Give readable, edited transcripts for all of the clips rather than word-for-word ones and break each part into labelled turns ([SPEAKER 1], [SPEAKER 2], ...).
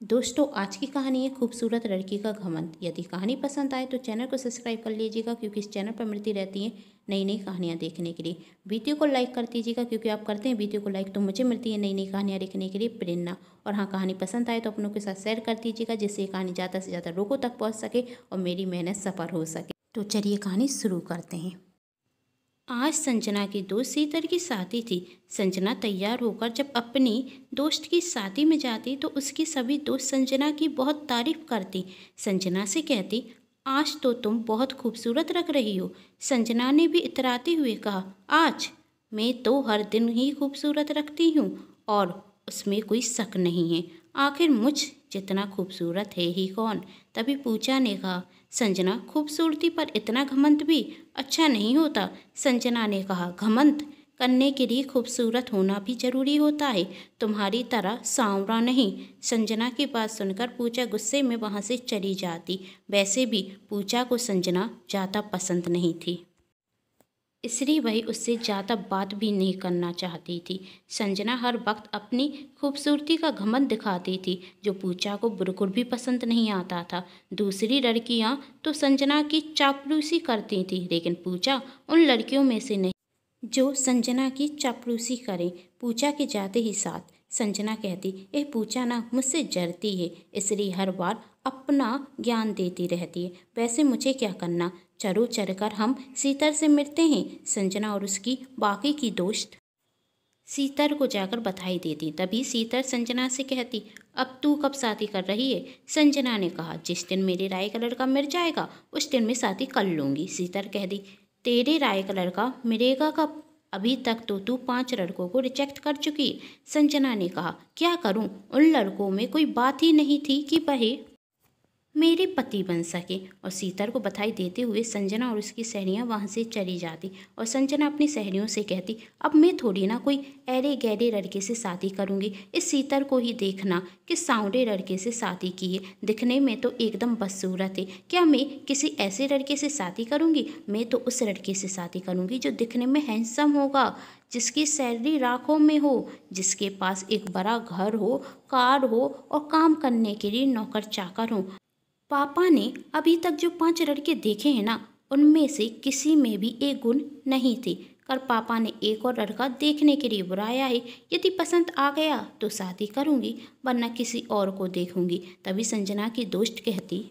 [SPEAKER 1] दोस्तों आज की कहानी है खूबसूरत लड़की का घमंड। यदि कहानी पसंद आए तो चैनल को सब्सक्राइब कर लीजिएगा, क्योंकि इस चैनल पर मिलती रहती हैं नई नई कहानियाँ देखने के लिए। वीडियो को लाइक कर दीजिएगा, क्योंकि आप करते हैं वीडियो को लाइक तो मुझे मिलती है नई नई कहानियाँ देखने के लिए प्रेरणा। और हाँ, कहानी पसंद आए तो अपनों के साथ शेयर कर दीजिएगा, जिससे ये कहानी ज़्यादा से ज़्यादा लोगों तक पहुँच सके और मेरी मेहनत सफल हो सके। तो चलिए कहानी शुरू करते हैं। आज संजना की दोस्त शीतल की शादी थी। संजना तैयार होकर जब अपनी दोस्त की शादी में जाती तो उसकी सभी दोस्त संजना की बहुत तारीफ करती। संजना से कहती, आज तो तुम बहुत खूबसूरत लग रही हो। संजना ने भी इतराते हुए कहा, आज मैं तो हर दिन ही खूबसूरत रखती हूँ और उसमें कोई शक नहीं है। आखिर मुझ जितना खूबसूरत है ही कौन। तभी पूजा ने कहा, संजना खूबसूरती पर इतना घमंड भी अच्छा नहीं होता। संजना ने कहा, घमंड करने के लिए खूबसूरत होना भी जरूरी होता है, तुम्हारी तरह सांवरा नहीं। संजना की बात सुनकर पूजा गुस्से में वहाँ से चली जाती। वैसे भी पूजा को संजना ज़्यादा पसंद नहीं थी, इसलिए वही उससे ज़्यादा बात भी नहीं करना चाहती थी। संजना हर वक्त अपनी खूबसूरती का घमंड दिखाती थी, जो पूजा को बिल्कुल भी पसंद नहीं आता था। दूसरी लड़कियां तो संजना की चापलूसी करती थी, लेकिन पूजा उन लड़कियों में से नहीं जो संजना की चापलूसी करें। पूजा के जाते ही साथ संजना कहती, ए पूजा ना मुझसे जलती है, इसलिए हर बार अपना ज्ञान देती रहती है। वैसे मुझे क्या करना, चलो चलकर हम शीतल से मिलते हैं। संजना और उसकी बाकी की दोस्त शीतल को जाकर बधाई देती। तभी शीतल संजना से कहती, अब तू कब शादी कर रही है। संजना ने कहा, जिस दिन मेरे राय कलर का मिल जाएगा उस दिन मैं शादी कर लूँगी। शीतल कहती, तेरे राय कलर का मिलेगा कब, अभी तक तो तू 5 लड़कों को रिजेक्ट कर चुकी है। संजना ने कहा, क्या करूं, उन लड़कों में कोई बात ही नहीं थी कि वह मेरे पति बन सके। और शीतल को बधाई देते हुए संजना और उसकी सहेलियां वहां से चली जाती। और संजना अपनी सहेलियों से कहती, अब मैं थोड़ी ना कोई ऐरे गहरे लड़के से शादी करूंगी। इस शीतल को ही देखना कि सांवरे लड़के से शादी की है, दिखने में तो एकदम बदसूरत है। क्या मैं किसी ऐसे लड़के से शादी करूंगी। मैं तो उस लड़के से शादी करूंगी जो दिखने में हैंडसम होगा, जिसकी सैलरी लाखों में हो, जिसके पास एक बड़ा घर हो, कार हो और काम करने के लिए नौकर चाकर हो। पापा ने अभी तक जो 5 लड़के देखे हैं ना, उनमें से किसी में भी एक गुण नहीं थे। कर पापा ने एक और लड़का देखने के लिए बुलाया है। यदि पसंद आ गया तो शादी करूंगी, वरना किसी और को देखूंगी। तभी संजना की दोस्त कहती,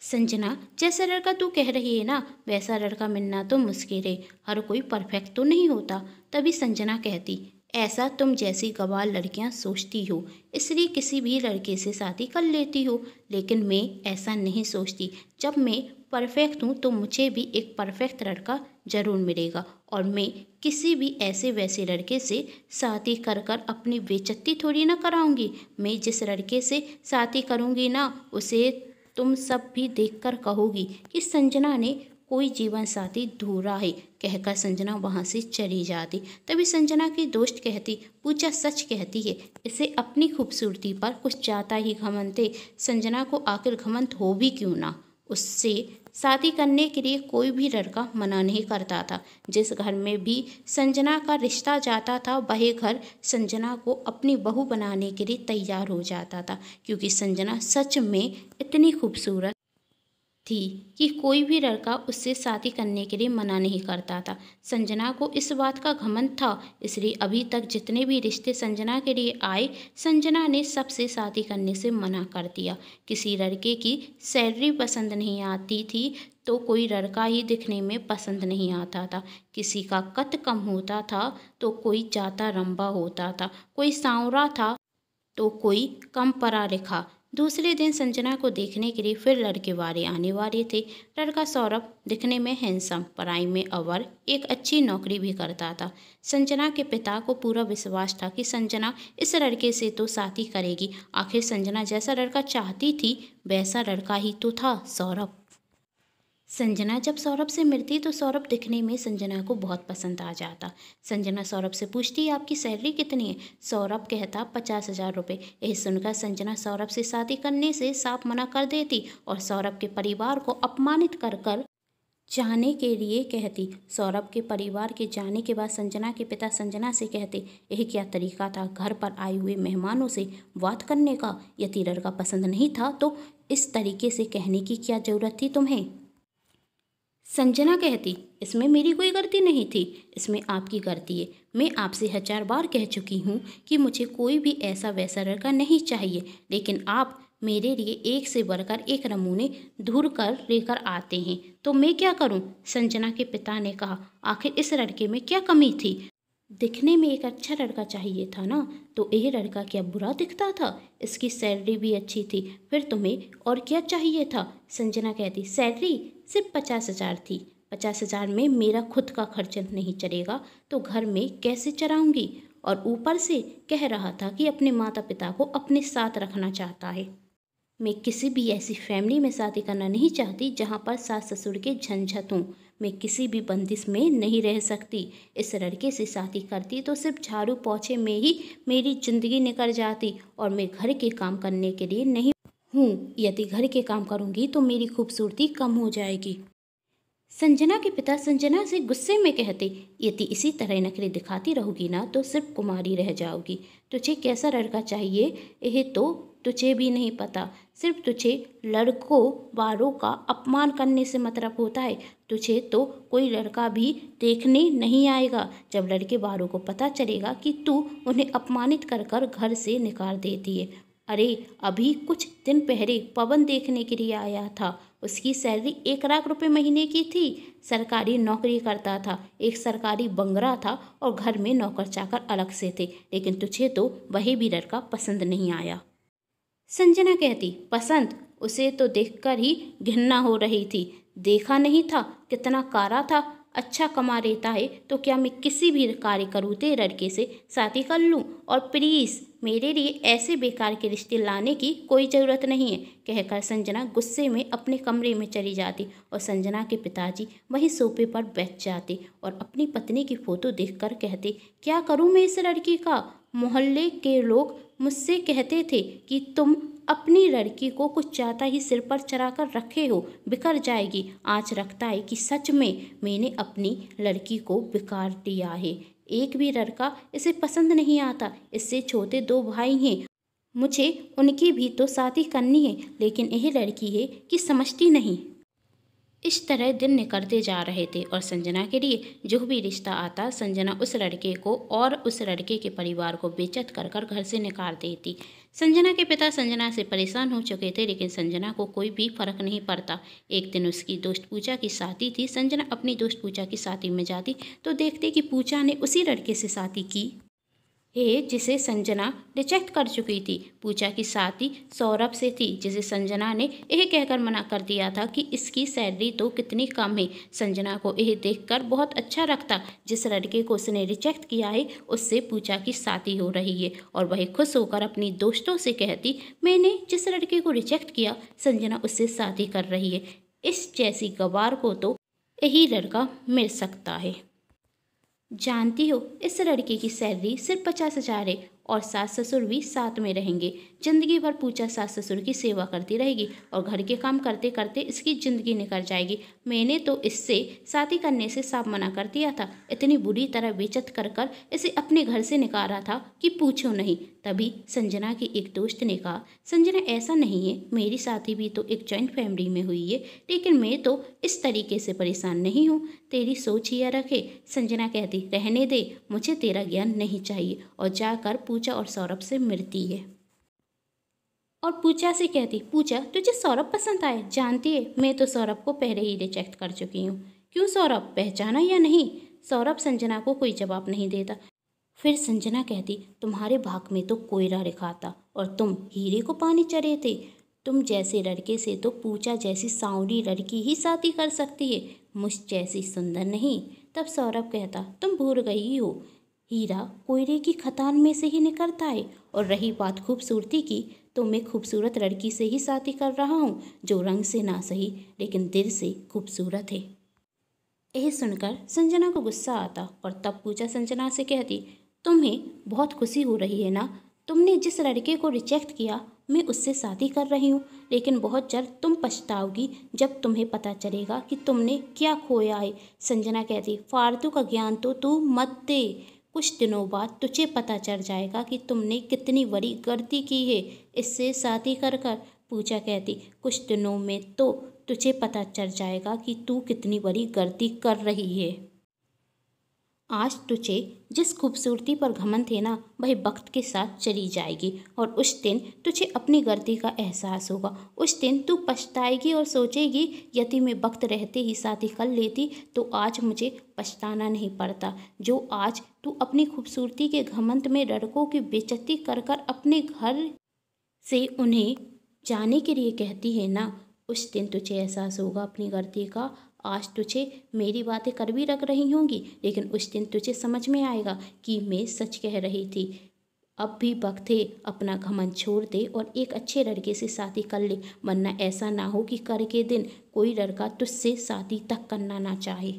[SPEAKER 1] संजना जैसा लड़का तू कह रही है ना, वैसा लड़का मिलना तो मुश्किल है, हर कोई परफेक्ट तो नहीं होता। तभी संजना कहती, ऐसा तुम जैसी गवार लड़कियां सोचती हो, इसलिए किसी भी लड़के से शादी कर लेती हो, लेकिन मैं ऐसा नहीं सोचती। जब मैं परफेक्ट हूँ तो मुझे भी एक परफेक्ट लड़का जरूर मिलेगा, और मैं किसी भी ऐसे वैसे लड़के से शादी कर कर अपनी बेइज्जती थोड़ी ना कराऊंगी। मैं जिस लड़के से शादी करूंगी ना, उसे तुम सब भी देखकर कहोगी कि संजना ने कोई जीवन साथी ढूंढा है। कहकर संजना वहां से चली जाती। तभी संजना की दोस्त कहती, पूजा सच कहती है, इसे अपनी खूबसूरती पर कुछ ज़्यादा ही घमंड है। संजना को आखिर घमंड हो भी क्यों ना, उससे शादी करने के लिए कोई भी लड़का मना नहीं करता था। जिस घर में भी संजना का रिश्ता जाता था, वह घर संजना को अपनी बहू बनाने के लिए तैयार हो जाता था, क्योंकि संजना सच में इतनी खूबसूरत थी कि कोई भी लड़का उससे शादी करने के लिए मना नहीं करता था। संजना को इस बात का घमंड था, इसलिए अभी तक जितने भी रिश्ते संजना के लिए आए, संजना ने सबसे शादी करने से मना कर दिया। किसी लड़के की सैलरी पसंद नहीं आती थी तो कोई लड़का ही दिखने में पसंद नहीं आता था। किसी का कद कम होता था तो कोई ज़्यादा लंबा होता था, कोई सांवरा था तो कोई कम पढ़ा लिखा। दूसरे दिन संजना को देखने के लिए फिर लड़के वाले आने वाले थे। लड़का सौरभ दिखने में हैंडसम, पढ़ाई में अव्वल, एक अच्छी नौकरी भी करता था। संजना के पिता को पूरा विश्वास था कि संजना इस लड़के से तो शादी करेगी। आखिर संजना जैसा लड़का चाहती थी, वैसा लड़का ही तो था सौरभ। संजना जब सौरभ से मिलती तो सौरभ दिखने में संजना को बहुत पसंद आ जाता। संजना सौरभ से पूछती, आपकी सैलरी कितनी है। सौरभ कहता, 50,000 रुपये। यह सुनकर संजना सौरभ से शादी करने से साफ मना कर देती और सौरभ के परिवार को अपमानित कर कर जाने के लिए कहती। सौरभ के परिवार के जाने के बाद संजना के पिता संजना से कहते, यह क्या तरीका था घर पर आए हुए मेहमानों से बात करने का? यदि लड़का पसंद नहीं था तो इस तरीके से कहने की क्या ज़रूरत थी तुम्हें? संजना कहती, इसमें मेरी कोई गलती नहीं थी, इसमें आपकी गलती है। मैं आपसे 1000 बार कह चुकी हूँ कि मुझे कोई भी ऐसा वैसा लड़का नहीं चाहिए, लेकिन आप मेरे लिए एक से बढ़कर एक नमूने ढूंढ कर लेकर आते हैं, तो मैं क्या करूँ? संजना के पिता ने कहा, आखिर इस लड़के में क्या कमी थी? दिखने में एक अच्छा लड़का चाहिए था ना, तो यह लड़का क्या बुरा दिखता था? इसकी सैलरी भी अच्छी थी, फिर तुम्हें और क्या चाहिए था? संजना कहती, सैलरी सिर्फ 50,000 थी। 50,000 में मेरा खुद का खर्च नहीं चलेगा तो घर में कैसे चलाऊंगी? और ऊपर से कह रहा था कि अपने माता पिता को अपने साथ रखना चाहता है। मैं किसी भी ऐसी फैमिली में शादी करना नहीं चाहती जहाँ पर सास ससुर के झंझट हों। मैं किसी भी बंदिश में नहीं रह सकती। इस लड़के से शादी करती तो सिर्फ झाड़ू पोछे में ही मेरी ज़िंदगी निकल जाती, और मैं घर के काम करने के लिए नहीं हूँ। यदि घर के काम करूँगी तो मेरी खूबसूरती कम हो जाएगी। संजना के पिता संजना से गुस्से में कहते, यदि इसी तरह नखरे दिखाती रहोगी ना तो सिर्फ कुमारी रह जाओगी। तुझे कैसा लड़का चाहिए यह तो तुझे भी नहीं पता। सिर्फ तुझे लड़कों बारों का अपमान करने से मतलब होता है। तुझे तो कोई लड़का भी देखने नहीं आएगा। जब लड़के बारों को पता चलेगा कि तू उन्हें अपमानित कर कर घर से निकाल देती है। अरे अभी कुछ दिन पहले पवन देखने के लिए आया था। उसकी सैलरी 1 लाख रुपए महीने की थी। सरकारी नौकरी करता था, एक सरकारी बंगला था और घर में नौकर चाकर अलग से थे, लेकिन तुझे तो वही भी लड़का पसंद नहीं आया। संजना कहती, पसंद? उसे तो देखकर ही घृणा हो रही थी। देखा नहीं था कितना कारा था, अच्छा कमा लेता है, तो क्या मैं किसी भी कार्य करूँते लड़के से शादी कर लूँ? और प्लीज़ मेरे लिए ऐसे बेकार के रिश्ते लाने की कोई ज़रूरत नहीं है, कहकर संजना गुस्से में अपने कमरे में चली जाती और संजना के पिताजी वहीं सोफे पर बैठ जाते और अपनी पत्नी की फ़ोटो देखकर कहते, क्या करूँ मैं इस लड़की का? मोहल्ले के लोग मुझसे कहते थे कि तुम अपनी लड़की को कुछ ज़्यादा ही सिर पर चढ़ा कर रखे हो, बिखर जाएगी। आज लगता है कि सच में मैंने अपनी लड़की को बिगाड़ दिया है। एक भी लड़का इसे पसंद नहीं आता। इससे छोटे 2 भाई हैं, मुझे उनकी भी तो शादी करनी है, लेकिन यह लड़की है कि समझती नहीं। इस तरह दिन निकलते जा रहे थे और संजना के लिए जो भी रिश्ता आता संजना उस लड़के को और उस लड़के के परिवार को बेइज्जत कर कर घर से निकाल देती। संजना के पिता संजना से परेशान हो चुके थे, लेकिन संजना को कोई भी फर्क नहीं पड़ता। एक दिन उसकी दोस्त पूजा की शादी थी। संजना अपनी दोस्त पूजा की शादी में जाती तो देखते कि पूजा ने उसी लड़के से शादी की है जिसे संजना रिजेक्ट कर चुकी थी। पूजा की शादी सौरभ से थी, जिसे संजना ने यह कहकर मना कर दिया था कि इसकी सैलरी तो कितनी कम है। संजना को यह देखकर बहुत अच्छा लगता, जिस लड़के को उसने रिजेक्ट किया है उससे पूजा की शादी हो रही है, और वह खुश होकर अपनी दोस्तों से कहती, मैंने जिस लड़के को रिजेक्ट किया संजना उससे शादी कर रही है। इस जैसी गवार को तो यही लड़का मिल सकता है। जानती हो इस लड़के की सैलरी सिर्फ 50,000 है और सास ससुर भी साथ में रहेंगे। जिंदगी भर पूजा सास ससुर की सेवा करती रहेगी और घर के काम करते करते इसकी ज़िंदगी निकल जाएगी। मैंने तो इससे शादी करने से साफ मना कर दिया था। इतनी बुरी तरह बेइज्जत कर कर इसे अपने घर से निकाला था कि पूछो नहीं। तभी संजना की एक दोस्त ने कहा, संजना ऐसा नहीं है, मेरी शादी भी तो एक जॉइंट फैमिली में हुई है, लेकिन मैं तो इस तरीके से परेशान नहीं हूँ। तेरी सोच ही रखे। संजना कहती, रहने दे, मुझे तेरा ज्ञान नहीं चाहिए, और जाकर पूजा और सौरभ से मिलती है और पूजा से कहती, पूजा तुझे सौरभ पसंद आए? जानती है मैं तो सौरभ को पहले ही रिजेक्ट कर चुकी हूँ। क्यों सौरभ, पहचाना या नहीं? सौरभ संजना को कोई जवाब नहीं देता। फिर संजना कहती, तुम्हारे भाग में तो कोयला लिखा था और तुम हीरे को पानी चढ़े थे। तुम जैसे लड़के से तो पूजा जैसी सांवली लड़की ही शादी कर सकती है, मुझ जैसी सुंदर नहीं। तब सौरभ कहता, तुम भूल गई हो, हीरा कोयले की खदान में से ही निकलता है। और रही बात खूबसूरती की, तो मैं खूबसूरत लड़की से ही शादी कर रहा हूँ, जो रंग से ना सही लेकिन दिल से खूबसूरत है। यह सुनकर संजना को गुस्सा आता और तब पूजा संजना से कहती, तुम्हें बहुत खुशी हो रही है ना, तुमने जिस लड़के को रिजेक्ट किया मैं उससे शादी कर रही हूँ, लेकिन बहुत जल्द तुम पछताओगी जब तुम्हें पता चलेगा कि तुमने क्या खोया है। संजना कहती, फालतू का ज्ञान तो तू मत दे, कुछ दिनों बाद तुझे पता चल जाएगा कि तुमने कितनी बड़ी गलती की है इससे शादी कर कर। पूजा कहती, कुछ दिनों में तो तुझे पता चल जाएगा कि तू कितनी बड़ी गलती कर रही है। आज तुझे जिस खूबसूरती पर घमंड है ना, वह वक्त के साथ चली जाएगी और उस दिन तुझे अपनी गलती का एहसास होगा। उस दिन तू पछताएगी और सोचेगी, यदि मैं वक्त रहते ही शादी कर लेती तो आज मुझे पछताना नहीं पड़ता। जो आज तू अपनी खूबसूरती के घमंड में लड़कों की बेइज्जती कर कर अपने घर से उन्हें जाने के लिए कहती है ना, उस दिन तुझे एहसास होगा अपनी गलती का। आज तुझे मेरी बातें कर भी रख रही होंगी, लेकिन उस दिन तुझे समझ में आएगा कि मैं सच कह रही थी। अब भी वक्त है, अपना घमंड छोड़ दे और एक अच्छे लड़के से शादी कर ले, वरना ऐसा ना हो कि कर के दिन कोई लड़का तुझसे शादी तक करना ना चाहे।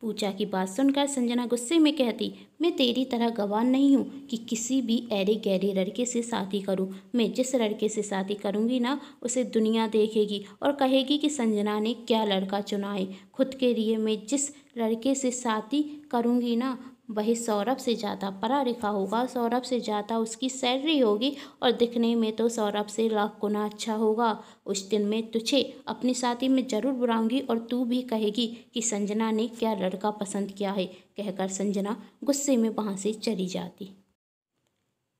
[SPEAKER 1] पूजा की बात सुनकर संजना गुस्से में कहती, मैं तेरी तरह गवाह नहीं हूँ कि किसी भी ऐरे गहरे लड़के से शादी करूँ। मैं जिस लड़के से शादी करूँगी ना, उसे दुनिया देखेगी और कहेगी कि संजना ने क्या लड़का चुना है। खुद के लिए मैं जिस लड़के से शादी करूँगी ना, वही सौरभ से ज़्यादा पढ़ा लिखा होगा, सौरभ से ज़्यादा उसकी सैलरी होगी और दिखने में तो सौरभ से लाख गुना अच्छा होगा। उस दिन मैं तुझे अपनी शादी में ज़रूर बुलाऊंगी और तू भी कहेगी कि संजना ने क्या लड़का पसंद किया है। कहकर संजना गुस्से में वहाँ से चली जाती।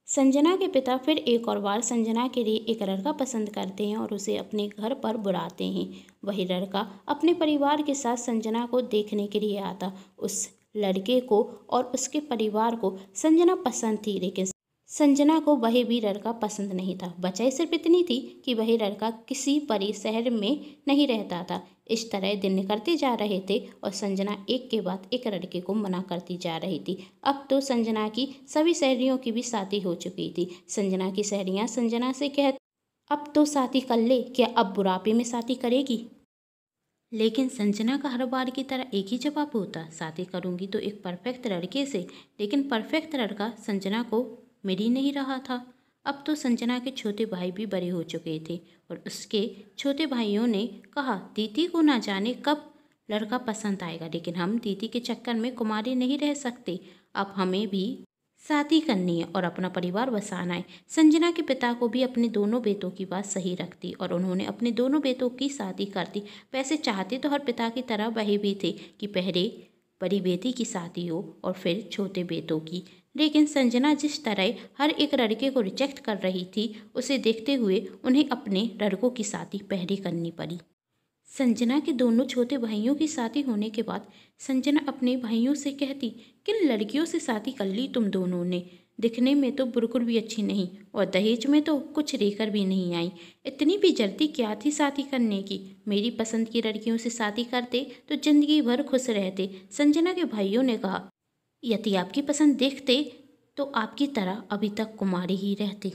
[SPEAKER 1] संजना के पिता फिर एक और बार संजना के लिए एक लड़का पसंद करते हैं और उसे अपने घर पर बुलाते हैं। वही लड़का अपने परिवार के साथ संजना को देखने के लिए आता। उस लड़के को और उसके परिवार को संजना पसंद थी, लेकिन संजना को वह भी लड़का पसंद नहीं था। वजह सिर्फ इतनी थी कि वह लड़का किसी बड़े शहर में नहीं रहता था। इस तरह दिन निकलते जा रहे थे और संजना एक के बाद एक लड़के को मना करती जा रही थी। अब तो संजना की सभी सहेलियों की भी शादी हो चुकी थी। संजना की सहेलियाँ संजना से कहती, अब तो शादी कर ले, क्या अब बुढ़ापे में शादी करेगी? लेकिन संजना का हर बार की तरह एक ही जवाब होता, शादी करूंगी तो एक परफेक्ट लड़के से। लेकिन परफेक्ट लड़का संजना को मिल ही नहीं रहा था। अब तो संजना के छोटे भाई भी बड़े हो चुके थे और उसके छोटे भाइयों ने कहा, दीदी को ना जाने कब लड़का पसंद आएगा, लेकिन हम दीदी के चक्कर में कुमारी नहीं रह सकते। अब हमें भी शादी करनी है और अपना परिवार बसाना है। संजना के पिता को भी अपने दोनों बेटों की बात सही रखती और उन्होंने अपने दोनों बेटों की शादी कर दी। वैसे चाहते तो हर पिता की तरह वही भी थे कि पहले बड़ी बेटी की शादी हो और फिर छोटे बेटों की। लेकिन संजना जिस तरह हर एक लड़के को रिजेक्ट कर रही थी, उसे देखते हुए उन्हें अपने लड़कों की शादी पहले करनी पड़ी। संजना के दोनों छोटे भाइयों की शादी होने के बाद संजना अपने भाइयों से कहती, किन लड़कियों से शादी कर ली तुम दोनों ने? दिखने में तो बिल्कुल भी अच्छी नहीं और दहेज में तो कुछ लेकर भी नहीं आई। इतनी भी जल्दी क्या थी शादी करने की? मेरी पसंद की लड़कियों से शादी करते तो जिंदगी भर खुश रहते। संजना के भाइयों ने कहा, यदि आपकी पसंद देखते तो आपकी तरह अभी तक कुमारी ही रहती।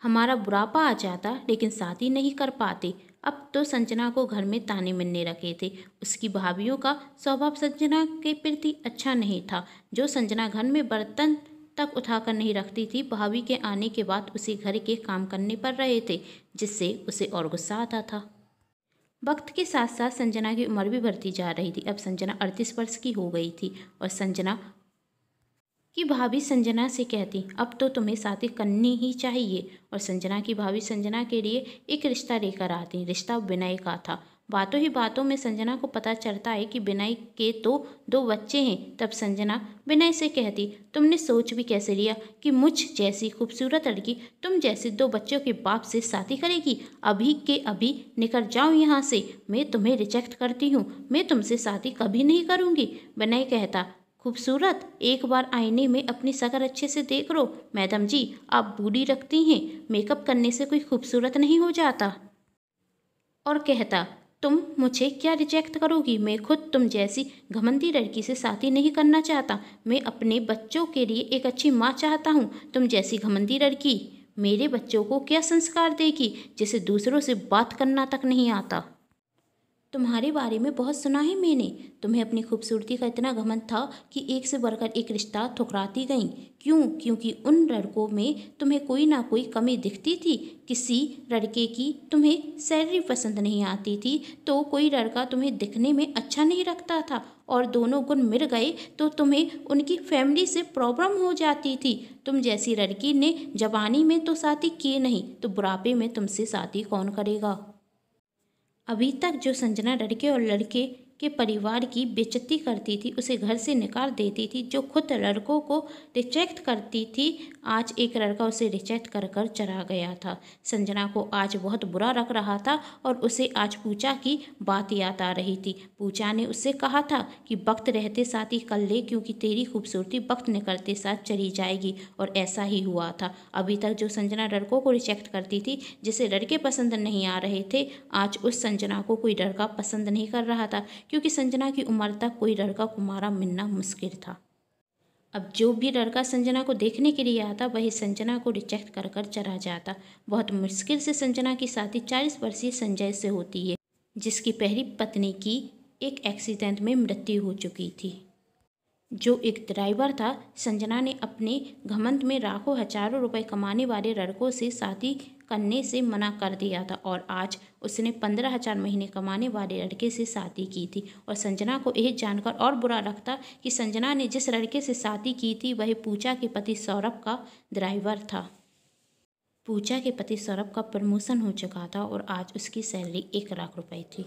[SPEAKER 1] हमारा बुढ़ापा आ जाता लेकिन शादी नहीं कर पाते। अब तो संजना को घर में ताने मिलने रखे थे। उसकी भाभीियों का स्वभाव संजना के प्रति अच्छा नहीं था। जो संजना घर में बर्तन तक उठाकर नहीं रखती थी, भाभी के आने के बाद उसे घर के काम करने पड़ रहे थे, जिससे उसे और गुस्सा आता था। वक्त के साथ साथ संजना की उम्र भी बढ़ती जा रही थी। अब संजना 38 वर्ष की हो गई थी और संजना कि भाभी संजना से कहती, अब तो तुम्हें शादी करनी ही चाहिए। और संजना की भाभी संजना के लिए एक रिश्ता लेकर आती। रिश्ता विनय का था। बातों ही बातों में संजना को पता चलता है कि विनय के तो 2 बच्चे हैं। तब संजना विनय से कहती, तुमने सोच भी कैसे लिया कि मुझ जैसी खूबसूरत लड़की तुम जैसे 2 बच्चों के बाप से शादी करेगी? अभी के अभी निकल जाओ यहाँ से, मैं तुम्हें रिजेक्ट करती हूँ, मैं तुमसे शादी कभी नहीं करूँगी। विनय कहता, खूबसूरत, एक बार आईने में अपनी शक्ल अच्छे से देख लो। मैडम जी, आप बूढ़ी रखती हैं, मेकअप करने से कोई खूबसूरत नहीं हो जाता। और कहता, तुम मुझे क्या रिजेक्ट करोगी? मैं खुद तुम जैसी घमंडी लड़की से शादी नहीं करना चाहता। मैं अपने बच्चों के लिए एक अच्छी माँ चाहता हूँ। तुम जैसी घमंडी लड़की मेरे बच्चों को क्या संस्कार देगी, जिसे दूसरों से बात करना तक नहीं आता। तुम्हारे बारे में बहुत सुना है मैंने। तुम्हें अपनी खूबसूरती का इतना घमंड था कि एक से बढ़कर एक रिश्ता ठुकराती गईं। क्यों? क्योंकि उन लड़कों में तुम्हें कोई ना कोई कमी दिखती थी। किसी लड़के की तुम्हें सैलरी पसंद नहीं आती थी तो कोई लड़का तुम्हें दिखने में अच्छा नहीं रखता था, और दोनों गुण मिल गए तो तुम्हें उनकी फैमिली से प्रॉब्लम हो जाती थी। तुम जैसी लड़की ने जवानी में तो शादी की नहीं तो बुढ़ापे में तुमसे शादी कौन करेगा। अभी तक जो संजना लड़के और लड़के के परिवार की बेइज्जती करती थी, उसे घर से निकाल देती थी, जो खुद लड़कों को रिजेक्ट करती थी, आज एक लड़का उसे रिजेक्ट कर कर चला गया था। संजना को आज बहुत बुरा लग रहा था और उसे आज पूजा की बात याद आ रही थी। पूजा ने उससे कहा था कि वक्त रहते शादी कर ले, क्योंकि तेरी खूबसूरती वक्त निकलते साथ चली जाएगी, और ऐसा ही हुआ था। अभी तक जो संजना लड़कों को रिजेक्ट करती थी, जिसे लड़के पसंद नहीं आ रहे थे, आज उस संजना को कोई लड़का पसंद नहीं कर रहा था, क्योंकि संजना की उम्र तक कोई लड़का कुमारा मिलना मुश्किल था। अब जो भी लड़का संजना को देखने के लिए आता वही संजना को रिजेक्ट कर कर चला जाता। बहुत मुश्किल से संजना की शादी 40 वर्षीय संजय से होती है, जिसकी पहली पत्नी की एक एक्सीडेंट में मृत्यु हो चुकी थी, जो एक ड्राइवर था। संजना ने अपने घमंड में लाखों हजारों रुपए कमाने वाले लड़कों से शादी करने से मना कर दिया था, और आज उसने 15,000 महीने कमाने वाले लड़के से शादी की थी। और संजना को यह जानकर और बुरा लगता कि संजना ने जिस लड़के से शादी की थी वह पूजा के पति सौरभ का ड्राइवर था। पूजा के पति सौरभ का प्रमोशन हो चुका था और आज उसकी सैलरी 1 लाख रुपए थी।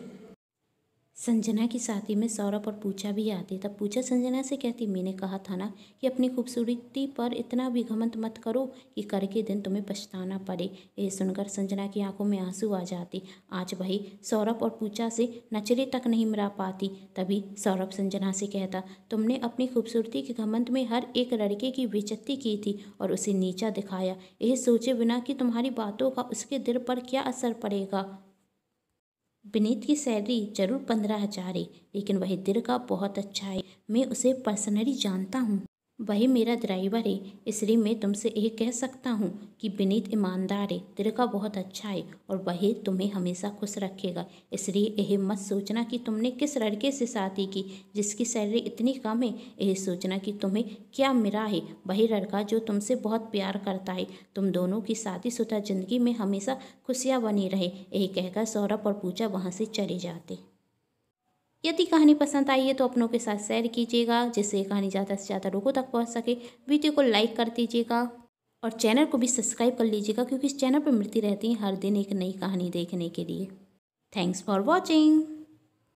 [SPEAKER 1] संजना की शादी में सौरभ और पूजा भी आती, तब पूजा संजना से कहती, मैंने कहा था ना कि अपनी खूबसूरती पर इतना भी घमंड मत करो कि कर के दिन तुम्हें पछताना पड़े। ये सुनकर संजना की आंखों में आंसू आ जाती। आज वही सौरभ और पूजा से नचले तक नहीं मिला पाती। तभी सौरभ संजना से कहता, तुमने अपनी खूबसूरती के घमंड में हर एक लड़के की बेइज्जती की थी और उसे नीचा दिखाया, यह सोचे बिना कि तुम्हारी बातों का उसके दिल पर क्या असर पड़ेगा। विनीत की सैलरी जरूर 15,000 है, लेकिन वह दिल का बहुत अच्छा है। मैं उसे पर्सनली जानता हूँ, वही मेरा ड्राइवर है, इसलिए मैं तुमसे यह कह सकता हूँ कि विनीत ईमानदार है, दिल का बहुत अच्छा है और वही तुम्हें हमेशा खुश रखेगा। इसलिए यह मत सोचना कि तुमने किस लड़के से शादी की जिसकी सैलरी इतनी कम है। यह सोचना कि तुम्हें क्या मिला है, वही लड़का जो तुमसे बहुत प्यार करता है। तुम दोनों की शादीशुदा जिंदगी में हमेशा खुशियाँ बनी रहे। यही कहकर सौरभ और पूजा वहाँ से चले जाते। यदि कहानी पसंद आई है तो अपनों के साथ शेयर कीजिएगा, जिससे ये कहानी ज़्यादा से ज़्यादा लोगों तक पहुंच सके। वीडियो को लाइक कर दीजिएगा और चैनल को भी सब्सक्राइब कर लीजिएगा, क्योंकि इस चैनल पर मिलती रहती है हर दिन एक नई कहानी देखने के लिए। Thanks for watching.